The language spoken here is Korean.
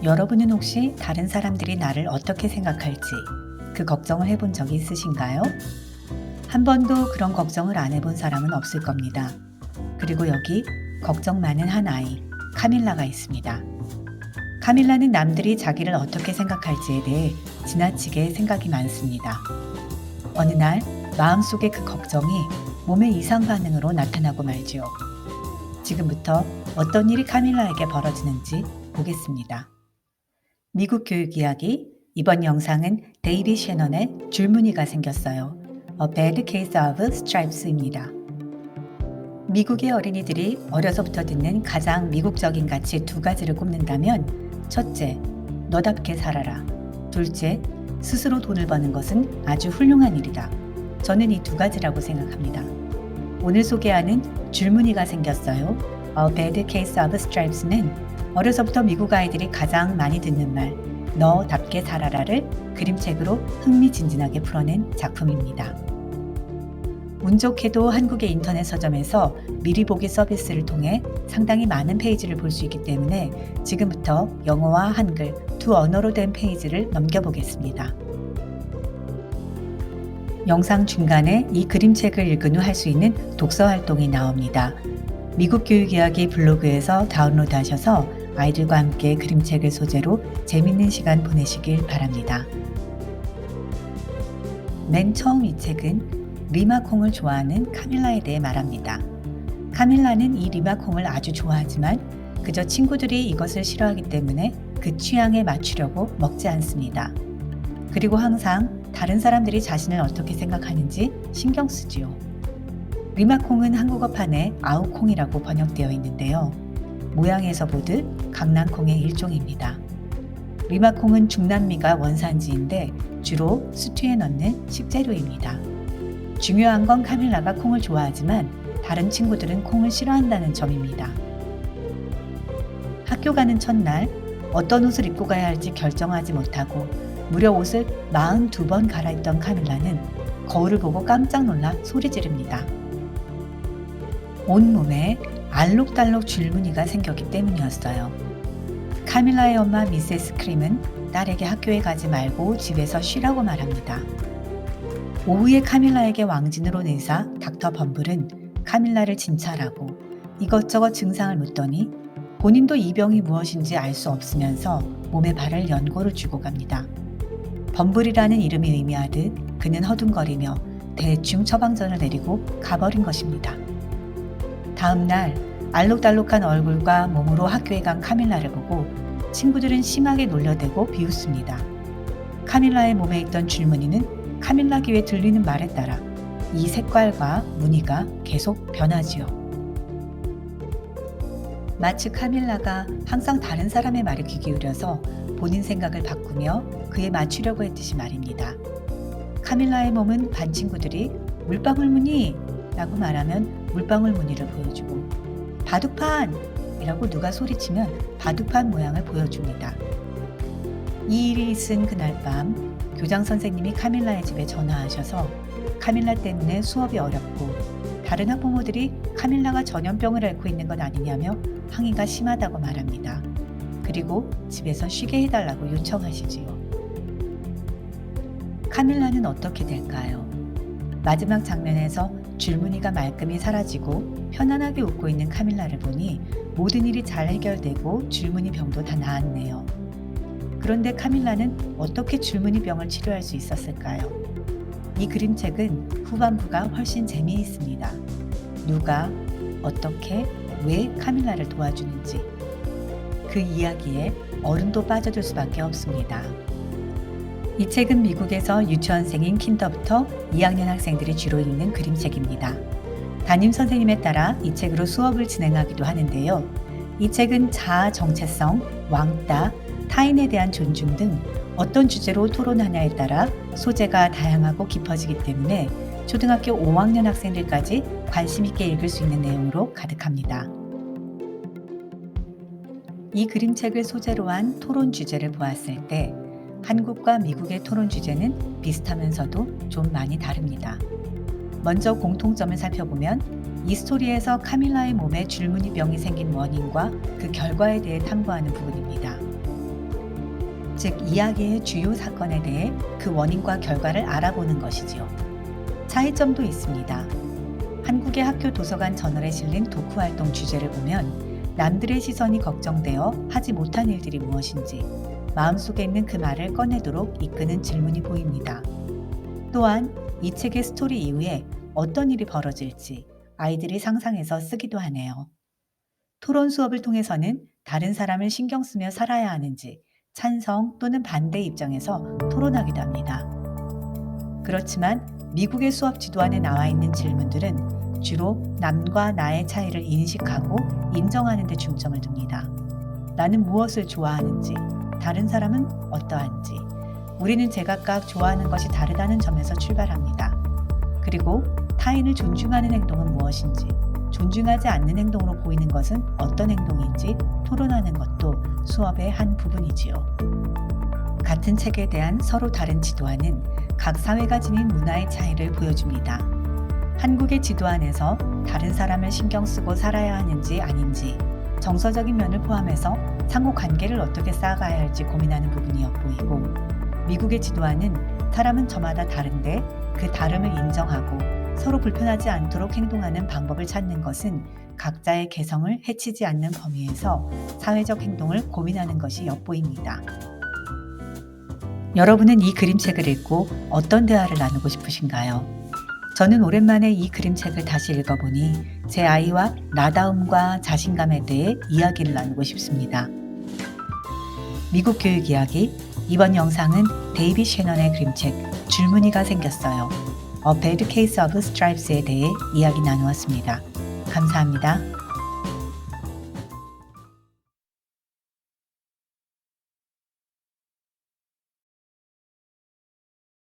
여러분은 혹시 다른 사람들이 나를 어떻게 생각할지 그 걱정을 해본 적이 있으신가요? 한 번도 그런 걱정을 안 해본 사람은 없을 겁니다. 그리고 여기 걱정 많은 한 아이, 카밀라가 있습니다. 카밀라는 남들이 자기를 어떻게 생각할지에 대해 지나치게 생각이 많습니다. 어느 날 마음속의 그 걱정이 몸의 이상 반응으로 나타나고 말지요. 지금부터 어떤 일이 카밀라에게 벌어지는지 보겠습니다. 미국 교육 이야기, 이번 영상은 데이비 셰넌의 줄무늬가 생겼어요. A Bad Case of Stripes입니다. 미국의 어린이들이 어려서부터 듣는 가장 미국적인 가치 두 가지를 꼽는다면 첫째, 너답게 살아라. 둘째, 스스로 돈을 버는 것은 아주 훌륭한 일이다. 저는 이 두 가지라고 생각합니다. 오늘 소개하는 줄무늬가 생겼어요. A Bad Case of Stripes는 어려서부터 미국 아이들이 가장 많이 듣는 말, 너답게 살아라를 그림책으로 흥미진진하게 풀어낸 작품입니다. 운 좋게도 한국의 인터넷 서점에서 미리 보기 서비스를 통해 상당히 많은 페이지를 볼 수 있기 때문에 지금부터 영어와 한글 두 언어로 된 페이지를 넘겨보겠습니다. 영상 중간에 이 그림책을 읽은 후 할 수 있는 독서 활동이 나옵니다. 미국 교육 이야기 블로그에서 다운로드 하셔서 아이들과 함께 그림책을 소재로 재밌는 시간 보내시길 바랍니다. 맨 처음 이 책은 리마콩을 좋아하는 카밀라에 대해 말합니다. 카밀라는 이 리마콩을 아주 좋아하지만 그저 친구들이 이것을 싫어하기 때문에 그 취향에 맞추려고 먹지 않습니다. 그리고 항상 다른 사람들이 자신을 어떻게 생각하는지 신경 쓰지요. 리마콩은 한국어판에 아우콩이라고 번역되어 있는데요. 모양에서 보듯 강낭콩의 일종입니다. 리마콩은 중남미가 원산지인데 주로 스튜에 넣는 식재료입니다. 중요한 건 카밀라가 콩을 좋아하지만 다른 친구들은 콩을 싫어한다는 점입니다. 학교 가는 첫날 어떤 옷을 입고 가야 할지 결정하지 못하고 무려 옷을 42번 갈아입던 카밀라는 거울을 보고 깜짝 놀라 소리 지릅니다. 온몸에 알록달록 줄무늬가 생겼기 때문이었어요. 카밀라의 엄마 미세스 크림은 딸에게 학교에 가지 말고 집에서 쉬라고 말합니다. 오후에 카밀라에게 왕진으로 내사 닥터 범블은 카밀라를 진찰하고 이것저것 증상을 묻더니 본인도 이 병이 무엇인지 알 수 없으면서 몸에 발을 연고를 주고 갑니다. 범블이라는 이름이 의미하듯 그는 허둥거리며 대충 처방전을 내리고 가버린 것입니다. 다음 날 알록달록한 얼굴과 몸으로 학교에 간 카밀라를 보고 친구들은 심하게 놀려대고 비웃습니다. 카밀라의 몸에 있던 줄무늬는 카밀라 귀에 들리는 말에 따라 이 색깔과 무늬가 계속 변하지요. 마치 카밀라가 항상 다른 사람의 말에 귀 기울여서 본인 생각을 바꾸며 그에 맞추려고 했듯이 말입니다. 카밀라의 몸은 반 친구들이 물방울 무늬! 라고 말하면 물방울 무늬를 보여주고 바둑판! 이라고 누가 소리치면 바둑판 모양을 보여줍니다. 이 일이 있은 그날 밤 교장 선생님이 카밀라의 집에 전화하셔서 카밀라 때문에 수업이 어렵고 다른 학부모들이 카밀라가 전염병을 앓고 있는 것 아니냐며 항의가 심하다고 말합니다. 그리고 집에서 쉬게 해달라고 요청하시지요. 카밀라는 어떻게 될까요? 마지막 장면에서 줄무늬가 말끔히 사라지고 편안하게 웃고 있는 카밀라를 보니 모든 일이 잘 해결되고 줄무늬 병도 다 나았네요. 그런데 카밀라는 어떻게 줄무늬 병을 치료할 수 있었을까요? 이 그림책은 후반부가 훨씬 재미있습니다. 누가, 어떻게, 왜 카밀라를 도와주는지 그 이야기에 어른도 빠져들 수밖에 없습니다. 이 책은 미국에서 유치원생인 킨더부터 2학년 학생들이 주로 읽는 그림책입니다. 담임 선생님에 따라 이 책으로 수업을 진행하기도 하는데요. 이 책은 자아 정체성, 왕따, 타인에 대한 존중 등 어떤 주제로 토론하냐에 따라 소재가 다양하고 깊어지기 때문에 초등학교 5학년 학생들까지 관심 있게 읽을 수 있는 내용으로 가득합니다. 이 그림책을 소재로 한 토론 주제를 보았을 때 한국과 미국의 토론 주제는 비슷하면서도 좀 많이 다릅니다. 먼저 공통점을 살펴보면 이 스토리에서 카밀라의 몸에 줄무늬병이 생긴 원인과 그 결과에 대해 탐구하는 부분입니다. 즉 이야기의 주요 사건에 대해 그 원인과 결과를 알아보는 것이지요. 차이점도 있습니다. 한국의 학교 도서관 저널에 실린 독후 활동 주제를 보면 남들의 시선이 걱정되어 하지 못한 일들이 무엇인지 마음속에 있는 그 말을 꺼내도록 이끄는 질문이 보입니다. 또한 이 책의 스토리 이후에 어떤 일이 벌어질지 아이들이 상상해서 쓰기도 하네요. 토론 수업을 통해서는 다른 사람을 신경 쓰며 살아야 하는지 찬성 또는 반대 입장에서 토론하기도 합니다. 그렇지만 미국의 수업 지도안에 나와 있는 질문들은 주로 남과 나의 차이를 인식하고 인정하는 데 중점을 둡니다. 나는 무엇을 좋아하는지, 다른 사람은 어떠한지, 우리는 제각각 좋아하는 것이 다르다는 점에서 출발합니다. 그리고 타인을 존중하는 행동은 무엇인지, 존중하지 않는 행동으로 보이는 것은 어떤 행동인지 토론하는 것도 수업의 한 부분이지요. 같은 책에 대한 서로 다른 지도안은 각 사회가 지닌 문화의 차이를 보여줍니다. 한국의 지도안에서 다른 사람을 신경 쓰고 살아야 하는지 아닌지, 정서적인 면을 포함해서 상호 관계를 어떻게 쌓아가야 할지 고민하는 부분이 엿보이고, 미국의 지도안은 사람은 저마다 다른데 그 다름을 인정하고 서로 불편하지 않도록 행동하는 방법을 찾는 것은 각자의 개성을 해치지 않는 범위에서 사회적 행동을 고민하는 것이 엿보입니다. 여러분은 이 그림책을 읽고 어떤 대화를 나누고 싶으신가요? 저는 오랜만에 이 그림책을 다시 읽어보니 제 아이와 나다움과 자신감에 대해 이야기를 나누고 싶습니다. 미국 교육 이야기, 이번 영상은 데이빗 셰넌의 그림책 줄무늬가 생겼어요. A Bad Case of Stripes에 대해 이야기 나누었습니다. 감사합니다.